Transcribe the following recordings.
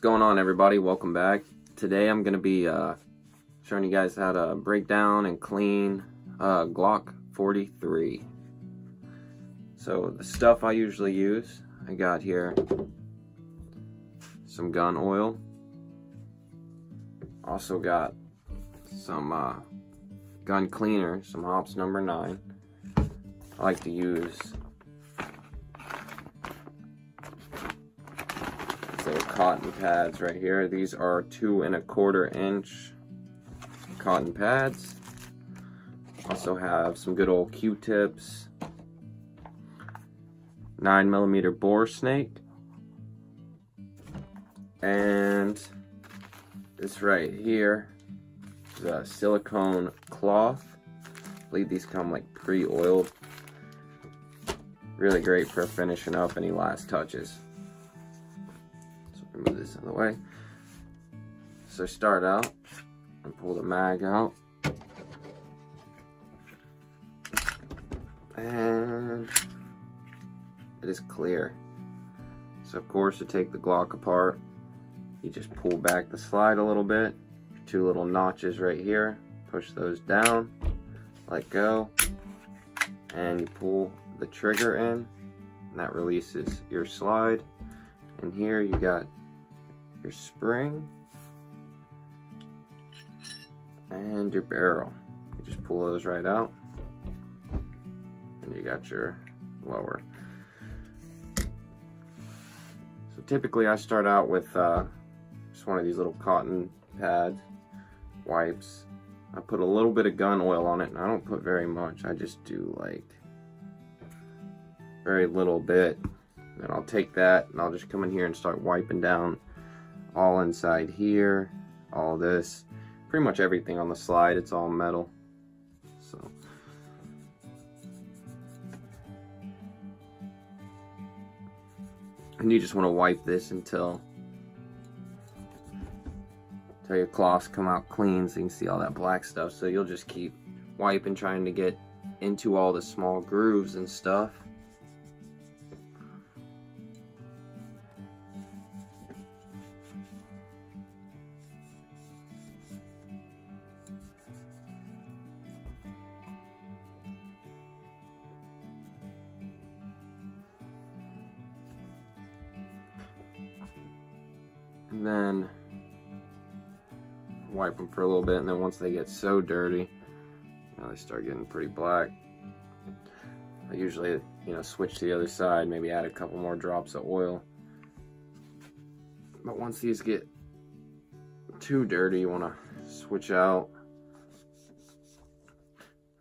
going on, everybody? Welcome back. Today I'm going to be showing you guys how to break down and clean Glock 43. So the stuff I usually use, I got here some gun oil. Also got some gun cleaner, some Hops number 9. I like to use little cotton pads right here. These are 2 1/4 inch cotton pads. Also have some good old Q-tips, 9mm bore snake, and this right here is a silicone cloth. I believe these come like pre-oiled. Really great for finishing up any last touches. Move this out of the way. So start out and pull the mag out, and it is clear. So of course, to take the Glock apart, you just pull back the slide a little bit. 2 little notches right here. Push those down, let go, and you pull the trigger in, and that releases your slide. And here you got your spring and your barrel. You just pull those right out, and you got your lower. So typically I start out with just one of these little cotton pad wipes. I put a little bit of gun oil on it, and I don't put very much. I just do like very little bit. And I'll take that and I'll just come in here and start wiping down all inside here, all this, pretty much everything on the slide. It's all metal. So and you just want to wipe this until your cloths come out clean, so you can see all that black stuff. So you'll just keep wiping, trying to get into all the small grooves and stuff. And then wipe them for a little bit, and then once they get so dirty, now they start getting pretty black, I usually, switch to the other side, maybe add a couple more drops of oil. But once these get too dirty, you want to switch out.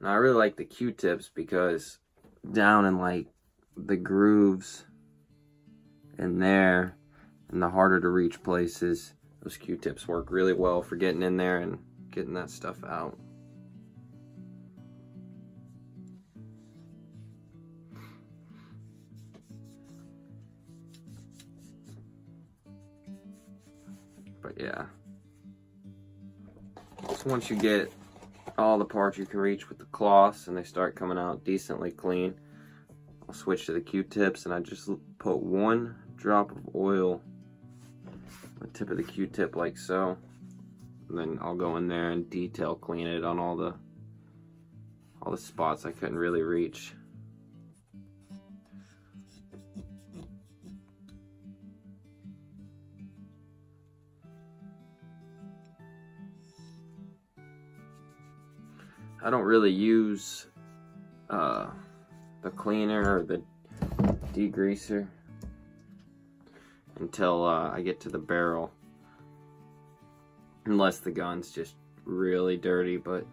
Now I really like the Q-tips because down in like the grooves in there, and the harder to reach places, those Q-tips work really well for getting in there and getting that stuff out. But yeah, so once you get all the parts you can reach with the cloths and they start coming out decently clean, I'll switch to the Q-tips, and I just put 1 drop of oil the tip of the Q-tip like so, and then I'll go in there and detail clean it on all the spots I couldn't really reach. I don't really use the cleaner or the degreaser until I get to the barrel, unless the gun's just really dirty, but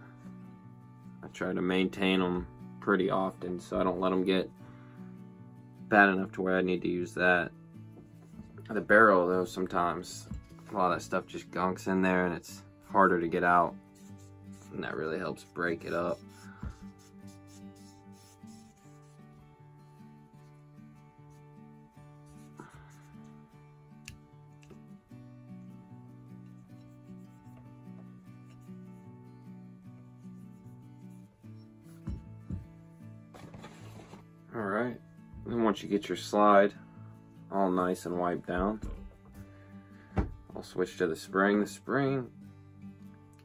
I try to maintain them pretty often so I don't let them get bad enough to where I need to use that. The barrel though, sometimes a lot of that stuff just gunks in there and it's harder to get out, and that really helps break it up. Alright, then once you get your slide all nice and wiped down, I'll switch to the spring. The spring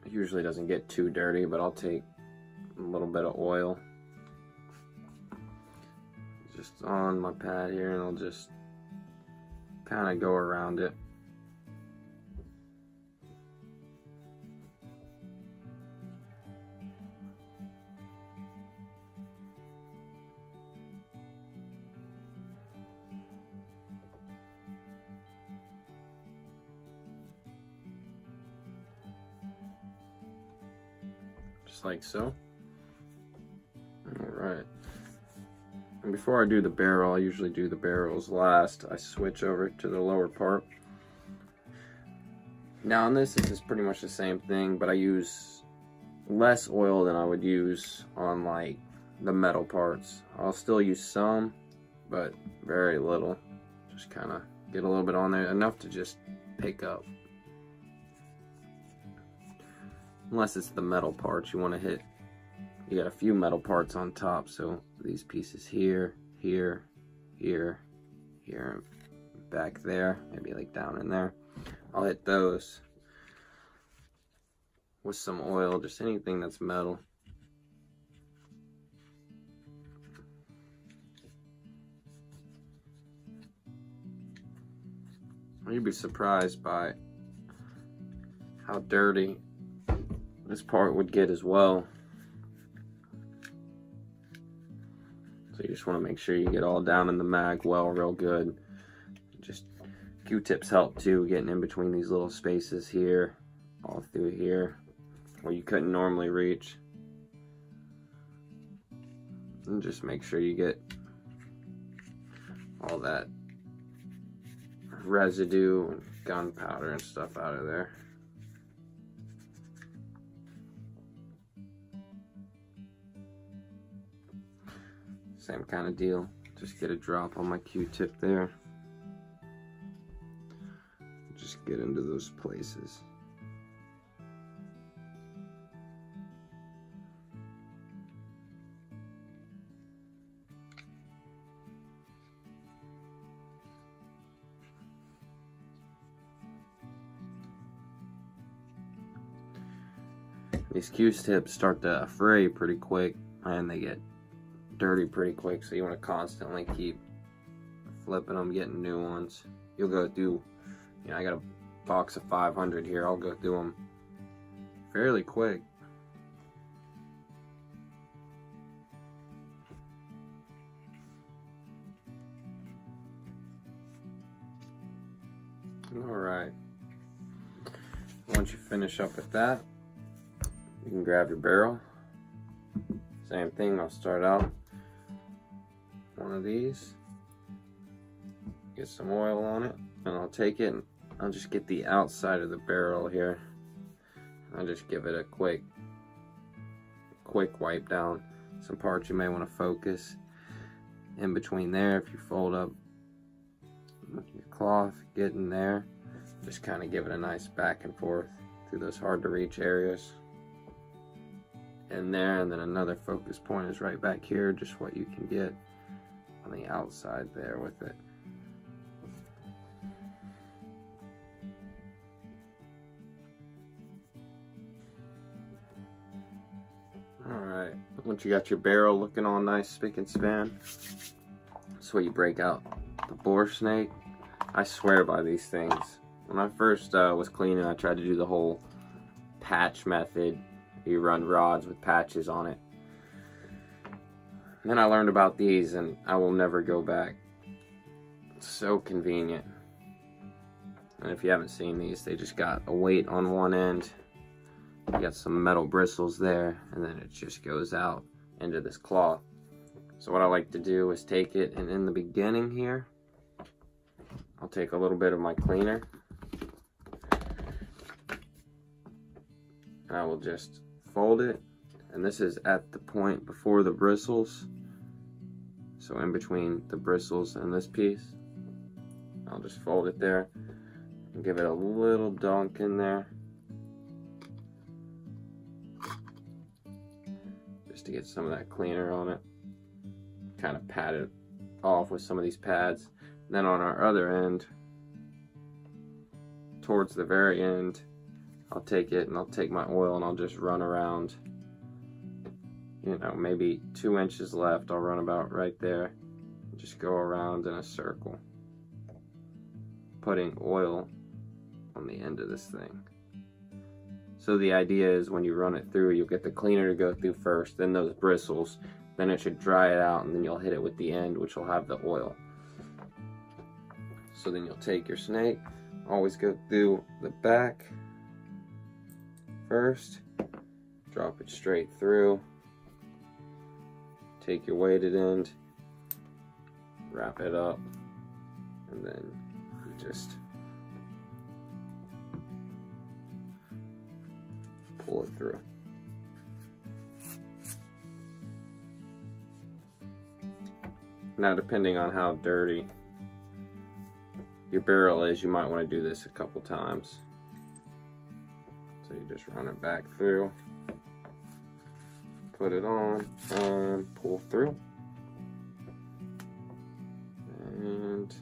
usually doesn't get too dirty, but I'll take a little bit of oil just on my pad here, and I'll just kind of go around it. Just like so. Alright. And before I do the barrel, I usually do the barrels last. I switch over to the lower part. Now on this is pretty much the same thing, but I use less oil than I would use on like the metal parts. I'll still use some, but very little. Just kind of get a little bit on there, enough to just pick up. Unless it's the metal parts you want to hit. You got a few metal parts on top, so these pieces here, here, here, here, back there, maybe like down in there. I'll hit those with some oil, just anything that's metal. You'd be surprised by how dirty this part would get as well. So you just want to make sure you get all down in the mag well, real good. Just Q-tips help too, getting in between these little spaces here, all through here, where you couldn't normally reach. And just make sure you get all that residue and gunpowder and stuff out of there. Same kind of deal. Just get a drop on my Q-tip there. Just get into those places. These Q-tips start to fray pretty quick, and they get dirty pretty quick, so you want to constantly keep flipping them, getting new ones. You'll go through, you know, I got a box of 500 here. I'll go through them fairly quick. Alright, once you finish up with that, you can grab your barrel. Same thing, I'll start out one of these, get some oil on it, and I'll take it and I'll just get the outside of the barrel here. I'll just give it a quick wipe down. Some parts you may want to focus in between there. If you fold up your cloth, get in there, just kind of give it a nice back and forth through those hard to reach areas. In there, and then another focus point is right back here, just what you can get on the outside there with it. Alright, once you got your barrel looking all nice spick and span, that's where you break out the bore snake. I swear by these things. When I first was cleaning, I tried to do the whole patch method. You run rods with patches on it. And then I learned about these, and I will never go back. It's so convenient. And if you haven't seen these, they just got a weight on one end. You got some metal bristles there, and then it just goes out into this cloth. So what I like to do is take it, and in the beginning here, I'll take a little bit of my cleaner. And I will just fold it, and this is at the point before the bristles, so in between the bristles and this piece. I'll just fold it there and give it a little dunk in there, just to get some of that cleaner on it. Kind of pat it off with some of these pads. Then on our other end, towards the very end, I'll take it and I'll take my oil and I'll just run around, you know, maybe 2 inches left. I'll run about right there, just go around in a circle, putting oil on the end of this thing. So the idea is when you run it through, you'll get the cleaner to go through first, then those bristles, then it should dry it out, and then you'll hit it with the end, which will have the oil. So then you'll take your snake, always go through the back first, drop it straight through, take your weighted end, wrap it up, and then you just pull it through. Now, depending on how dirty your barrel is, you might want to do this a couple times. So you just run it back through, put it on, and pull through. And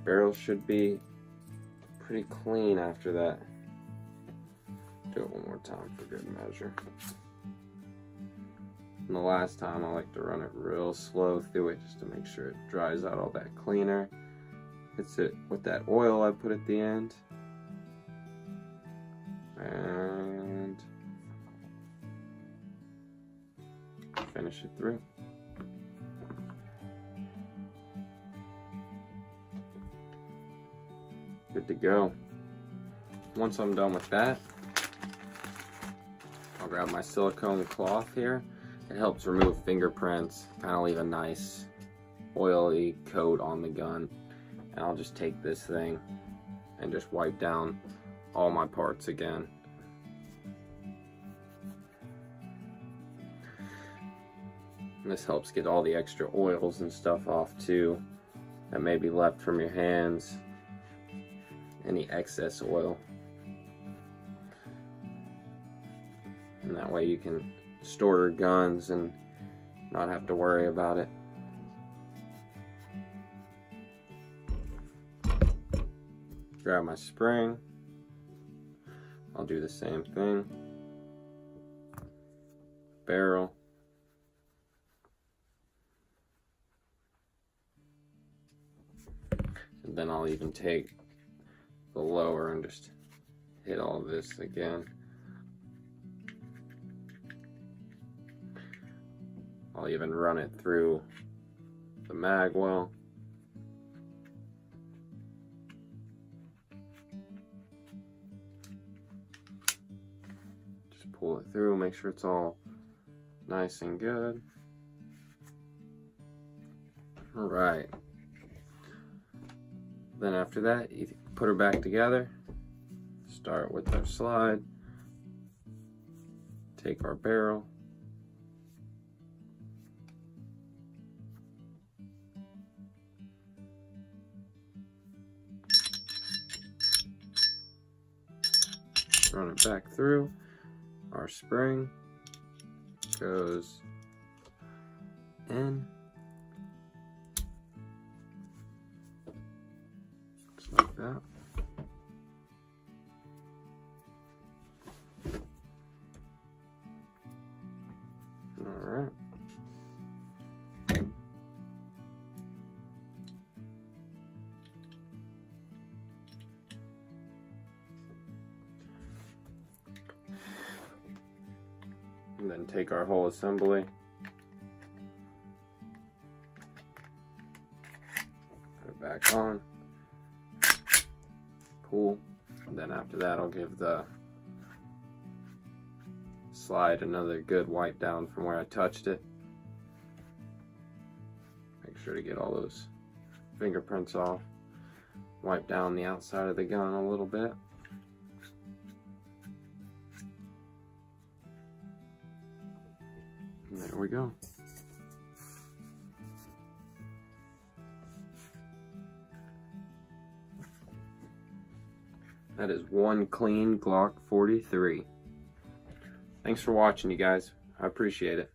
barrel should be pretty clean after that. Do it one more time for good measure. And the last time I like to run it real slow through it just to make sure it dries out all that cleaner. Hits it with that oil I put at the end. And finish it through. Good to go. Once I'm done with that, I'll grab my silicone cloth here. It helps remove fingerprints, kind of leave a nice oily coat on the gun. And I'll just take this thing and just wipe down all my parts again. And this helps get all the extra oils and stuff off too that may be left from your hands, any excess oil. And that way you can store your guns and not have to worry about it. Grab my spring. I'll do the same thing. Barrel. And then I'll even take the lower and just hit all this again. I'll even run it through the mag well. Just pull it through, make sure it's all nice and good. Alright. Then after that, you put her back together. Start with our slide. Take our barrel. Run it back through. Our spring goes in. Just like that. Alright. And then take our whole assembly, put it back on, pull, and then after that I'll give the slide another good wipe down from where I touched it. Make sure to get all those fingerprints off. Wipe down the outside of the gun a little bit. And there we go. That is one clean Glock 43. Thanks for watching, you guys. I appreciate it.